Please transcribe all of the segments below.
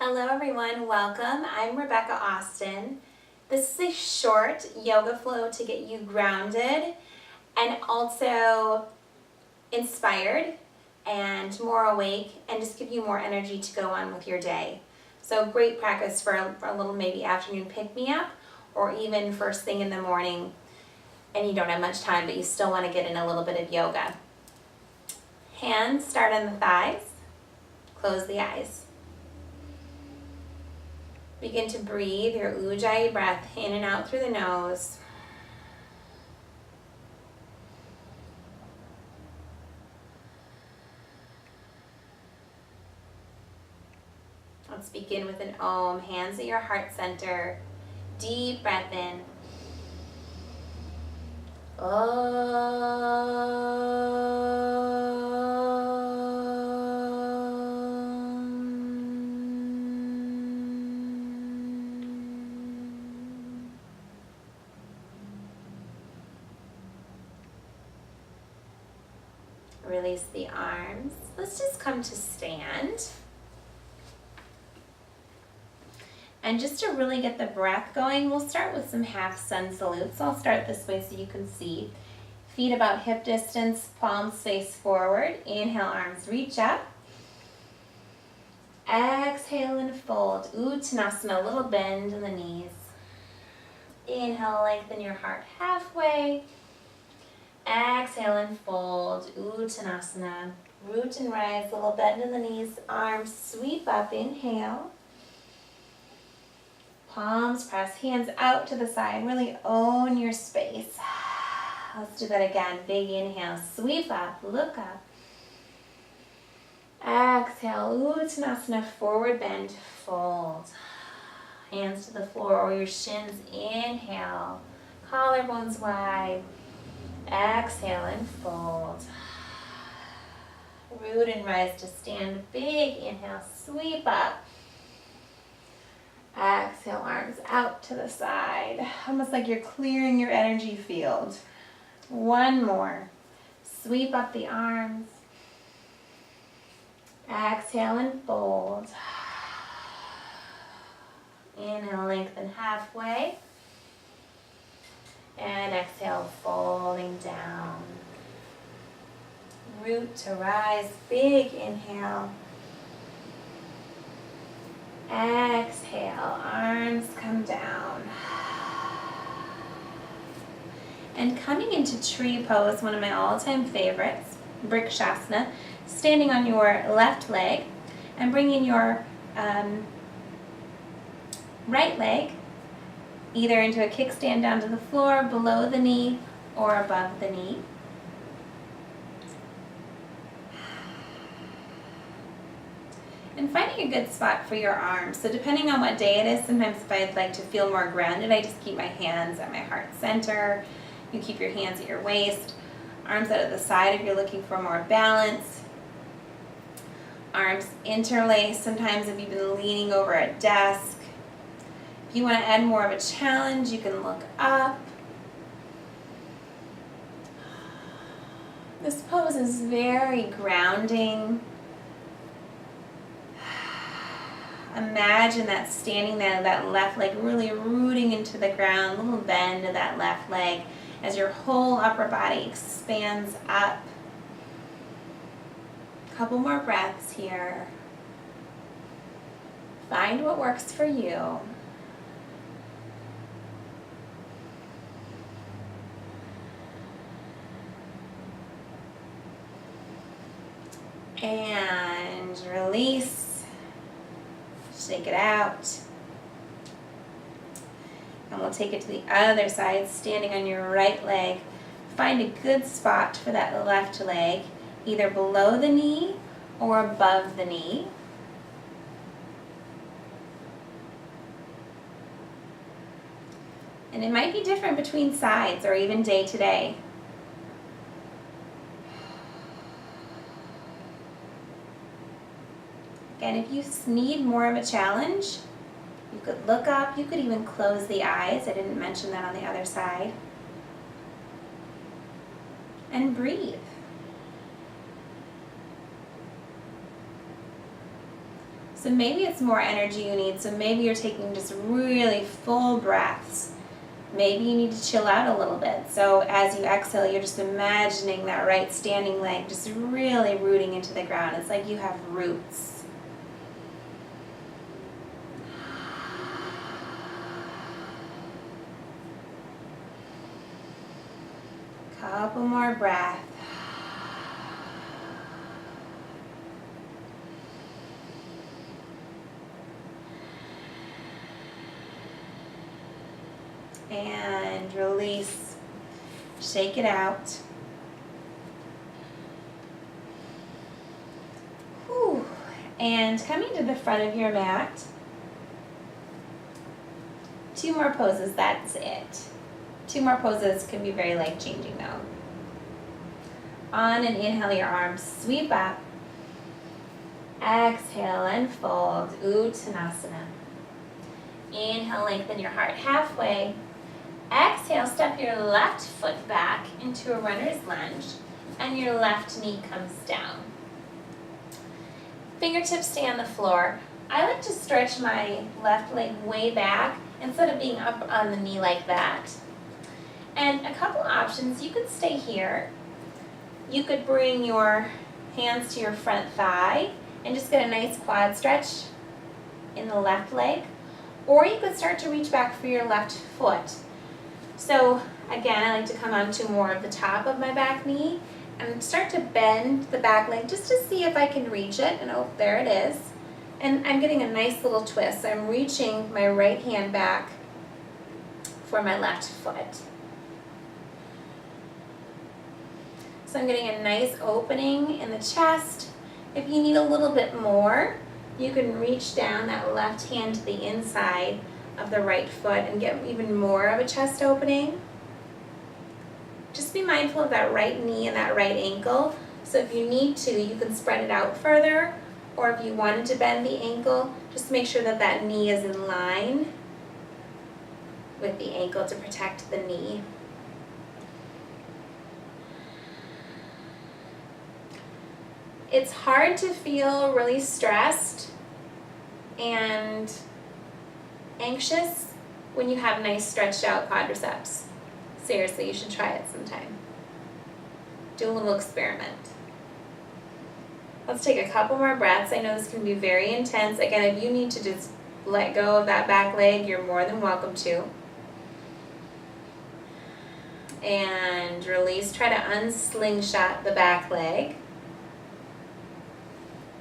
Hello everyone, welcome. I'm Rebecca Austin. This is a short yoga flow to get you grounded and also inspired and more awake and just give you more energy to go on with your day. So great practice for a little maybe afternoon pick-me-up or even first thing in the morning and you don't have much time but you still want to get in a little bit of yoga. Hands start on the thighs, close the eyes. Begin to breathe your Ujjayi breath in and out through the nose. Let's begin with an Om, hands at your heart center. Deep breath in. Release the arms. Let's just come to stand. And just to really get the breath going, we'll start with some half sun salutes. I'll start this way so you can see. Feet about hip distance, palms face forward. Inhale, arms reach up. Exhale and fold. Uttanasana, a little bend in the knees. Inhale, lengthen your heart halfway. Exhale and fold, Uttanasana. Root and rise, little bend in the knees, arms sweep up, inhale. Palms press, hands out to the side, really own your space. Let's do that again, big inhale, sweep up, look up. Exhale, Uttanasana, forward bend, fold. Hands to the floor or your shins, inhale. Collarbones wide. Exhale and fold. Root and rise to stand. Big inhale, sweep up. Exhale, arms out to the side. Almost like you're clearing your energy field. One more. Sweep up the arms. Exhale and fold. Inhale, lengthen halfway. And exhale, folding down. Root to rise, big inhale. Exhale, arms come down. And coming into tree pose, one of my all-time favorites, Vrikshasana, standing on your left leg and bringing your right leg either into a kickstand down to the floor, below the knee, or above the knee. And finding a good spot for your arms. So depending on what day it is, sometimes if I'd like to feel more grounded, I just keep my hands at my heart center. You keep your hands at your waist. Arms out at the side if you're looking for more balance. Arms interlaced, sometimes if you've been leaning over a desk. If you want to add more of a challenge, you can look up. This pose is very grounding. Imagine that standing there, that left leg really rooting into the ground, a little bend of that left leg as your whole upper body expands up. A couple more breaths here. Find what works for you. And release, shake it out. And we'll take it to the other side, standing on your right leg. Find a good spot for that left leg, either below the knee or above the knee. And it might be different between sides or even day to day. And if you need more of a challenge, you could look up, you could even close the eyes. I didn't mention that on the other side. And breathe. So maybe it's more energy you need, so maybe you're taking just really full breaths. Maybe you need to chill out a little bit. So as you exhale, you're just imagining that right standing leg just really rooting into the ground. It's like you have roots. Couple more breaths. And release. Shake it out. Whew. And coming to the front of your mat. 2 more poses, that's it. 2 more poses can be very life-changing though. On and inhale, your arms sweep up. Exhale and fold, Uttanasana. Inhale, lengthen your heart halfway. Exhale, step your left foot back into a runner's lunge and your left knee comes down. Fingertips stay on the floor. I like to stretch my left leg way back instead of being up on the knee like that. And a couple options, you could stay here. You could bring your hands to your front thigh and just get a nice quad stretch in the left leg. Or you could start to reach back for your left foot. So again, I like to come onto more of the top of my back knee and start to bend the back leg just to see if I can reach it. And oh, there it is. And I'm getting a nice little twist. I'm reaching my right hand back for my left foot. So I'm getting a nice opening in the chest. If you need a little bit more, you can reach down that left hand to the inside of the right foot and get even more of a chest opening. Just be mindful of that right knee and that right ankle. So if you need to, you can spread it out further, or if you wanted to bend the ankle, just make sure that that knee is in line with the ankle to protect the knee. It's hard to feel really stressed and anxious when you have nice stretched out quadriceps. Seriously, you should try it sometime. Do a little experiment. Let's take a couple more breaths. I know this can be very intense. Again, if you need to just let go of that back leg, you're more than welcome to. And release. Try to unslingshot the back leg.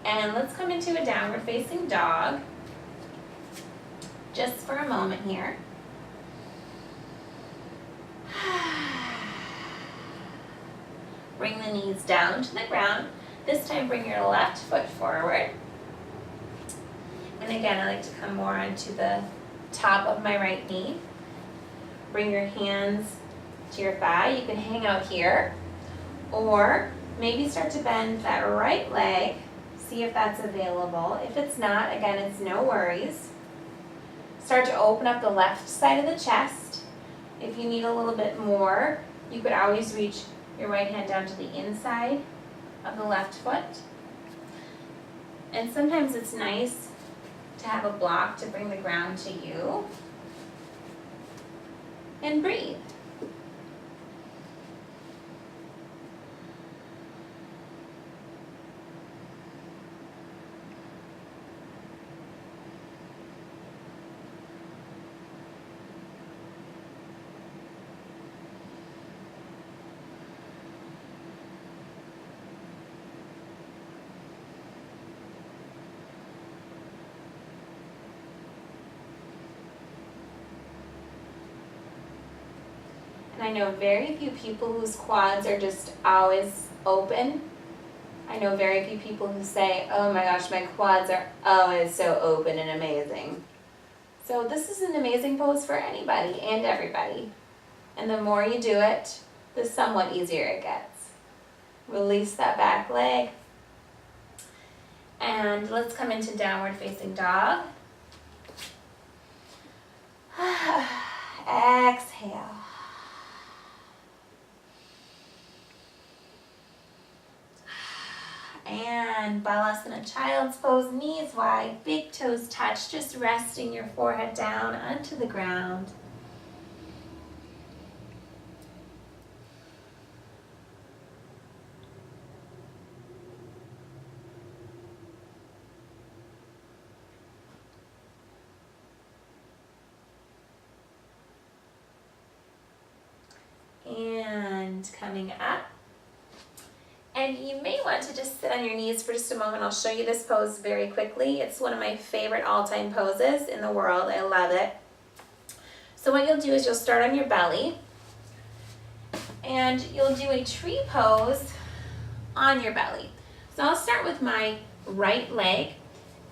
And let's come into a downward facing dog. Just for a moment here. Bring the knees down to the ground. This time bring your left foot forward. And again, I like to come more onto the top of my right knee. Bring your hands to your thigh. You can hang out here. Or maybe start to bend that right leg. See if that's available. If it's not, again, it's no worries. Start to open up the left side of the chest. If you need a little bit more, you could always reach your right hand down to the inside of the left foot. And sometimes it's nice to have a block to bring the ground to you. And breathe. And I know very few people whose quads are just always open. I know very few people who say, oh my gosh, my quads are always so open and amazing. So this is an amazing pose for anybody and everybody. And the more you do it, the somewhat easier it gets. Release that back leg. And let's come into downward facing dog. Exhale. And balasana, child's pose, knees wide, big toes touch, just resting your forehead down onto the ground. And coming up. And you may want to just sit on your knees for just a moment. I'll show you this pose very quickly. It's one of my favorite all-time poses in the world. I love it. So what you'll do is you'll start on your belly and you'll do a tree pose on your belly. So I'll start with my right leg,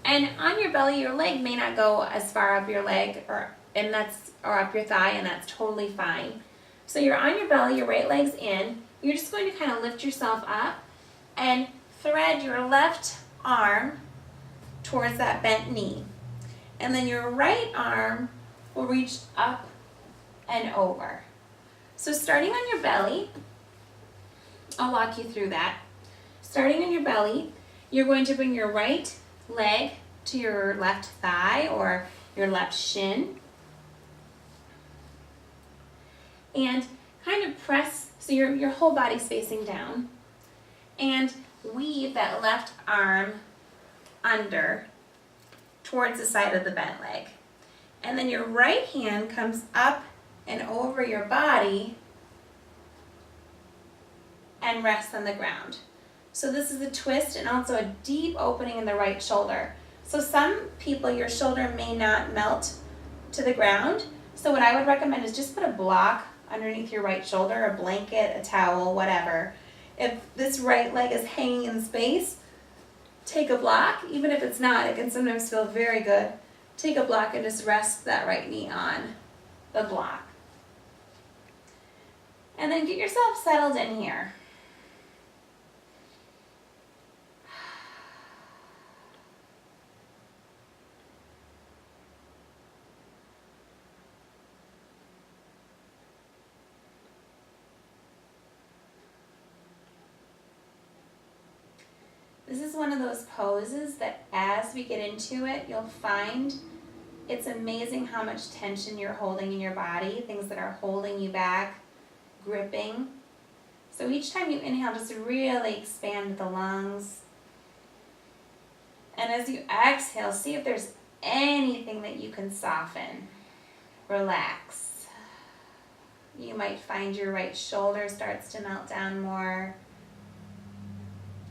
and on your belly, your leg may not go as far up your leg or up your thigh, and that's totally fine. So you're on your belly, your right leg's in. You're just going to kind of lift yourself up and thread your left arm towards that bent knee. And then your right arm will reach up and over. So starting on your belly, I'll walk you through that. Starting on your belly, you're going to bring your right leg to your left thigh or your left shin. And kind of press, so your whole body's facing down. And weave that left arm under towards the side of the bent leg. And then your right hand comes up and over your body and rests on the ground. So this is a twist and also a deep opening in the right shoulder. So some people, your shoulder may not melt to the ground. So what I would recommend is just put a block underneath your right shoulder, a blanket, a towel, whatever. If this right leg is hanging in space, take a block. Even if it's not, it can sometimes feel very good. Take a block and just rest that right knee on the block. And then get yourself settled in here. This is one of those poses that as we get into it, you'll find it's amazing how much tension you're holding in your body, things that are holding you back, gripping. So each time you inhale, just really expand the lungs. And as you exhale, see if there's anything that you can soften, relax. You might find your right shoulder starts to melt down more.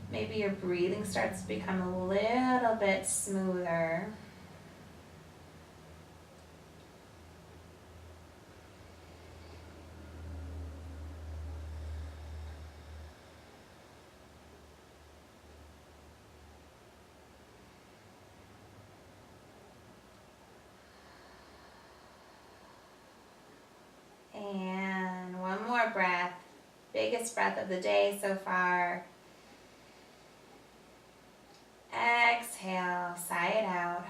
Maybe your breathing starts to become a little bit smoother. And one more breath. Biggest breath of the day so far. Exhale, sigh it out.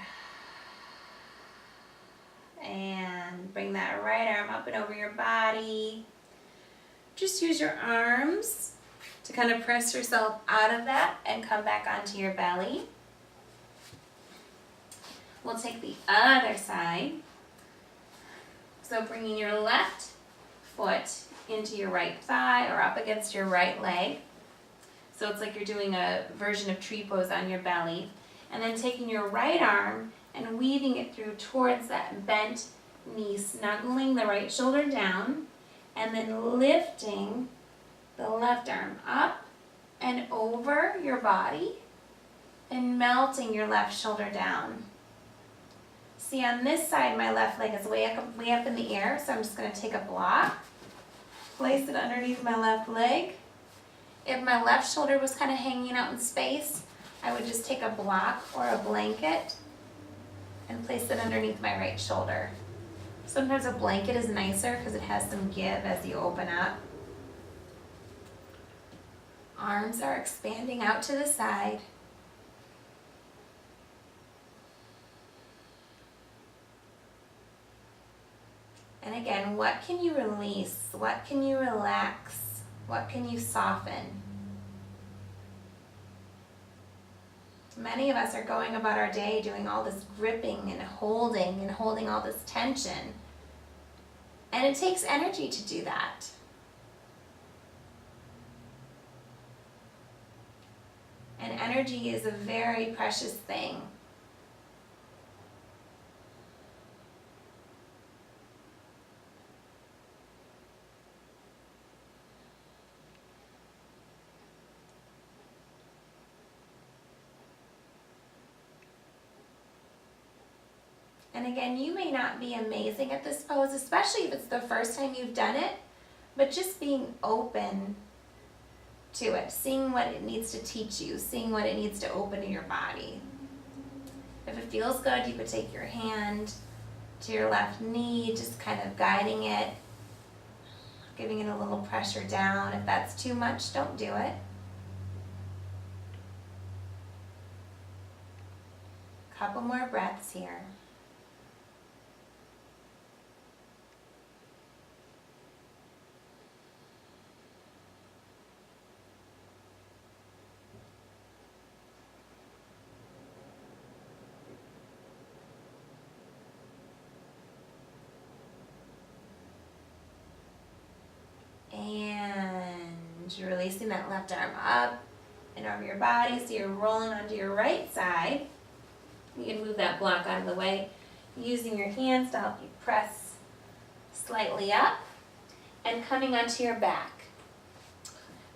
And bring that right arm up and over your body. Just use your arms to kind of press yourself out of that and come back onto your belly. We'll take the other side. So bringing your left foot into your right thigh or up against your right leg. So it's like you're doing a version of tree pose on your belly. And then taking your right arm and weaving it through towards that bent knee, snuggling the right shoulder down, and then lifting the left arm up and over your body and melting your left shoulder down. See, on this side, my left leg is way up in the air, so I'm just going to take a block, place it underneath my left leg. If my left shoulder was kind of hanging out in space, I would just take a block or a blanket and place it underneath my right shoulder. Sometimes a blanket is nicer because it has some give as you open up. Arms are expanding out to the side. And again, what can you release? What can you relax? What can you soften? Many of us are going about our day doing all this gripping and holding all this tension. And it takes energy to do that. And energy is a very precious thing. And again, you may not be amazing at this pose, especially if it's the first time you've done it, but just being open to it, seeing what it needs to teach you, seeing what it needs to open in your body. If it feels good, you could take your hand to your left knee, just kind of guiding it, giving it a little pressure down. If that's too much, don't do it. Couple more breaths here. And releasing that left arm up and over your body, so you're rolling onto your right side. You can move that block out of the way, using your hands to help you press slightly up and coming onto your back.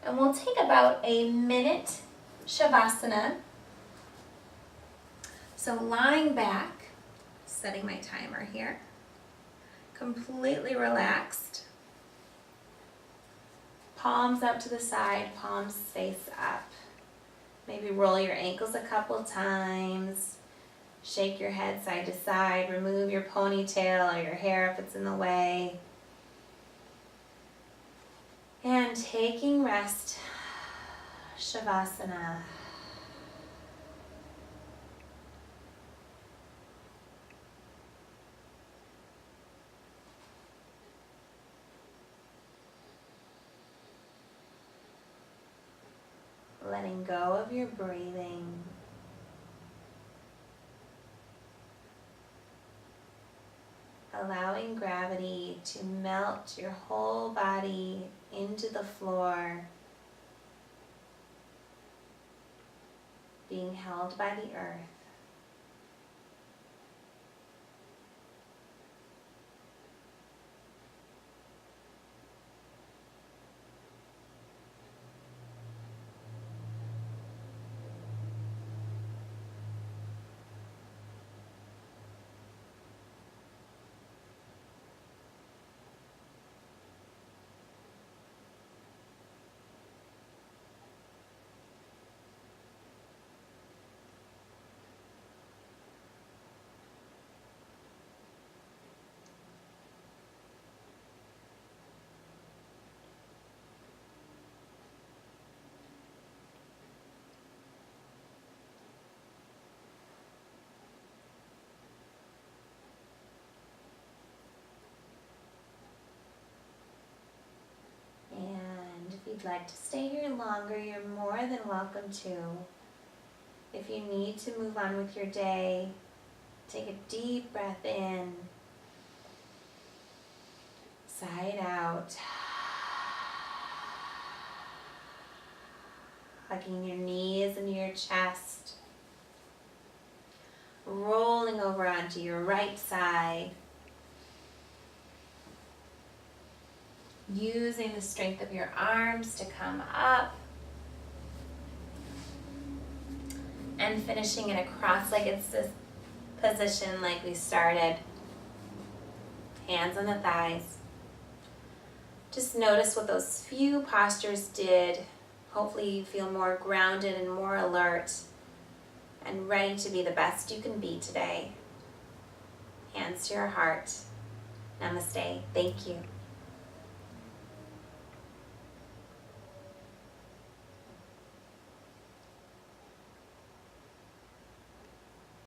And we'll take about a minute savasana. So lying back, setting my timer here, completely relaxed. Palms up to the side, palms face up. Maybe roll your ankles a couple times. Shake your head side to side. Remove your ponytail or your hair if it's in the way. And taking rest, Shavasana. Letting go of your breathing. Allowing gravity to melt your whole body into the floor. Being held by the earth. If you'd like to stay here longer, you're more than welcome to. If you need to move on with your day, take a deep breath in, sigh it out, hugging your knees into your chest, rolling over onto your right side, using the strength of your arms to come up, and finishing in a cross-legged position like we started. Hands on the thighs. Just notice what those few postures did. Hopefully you feel more grounded and more alert and ready to be the best you can be today. Hands to your heart. Namaste. Thank you.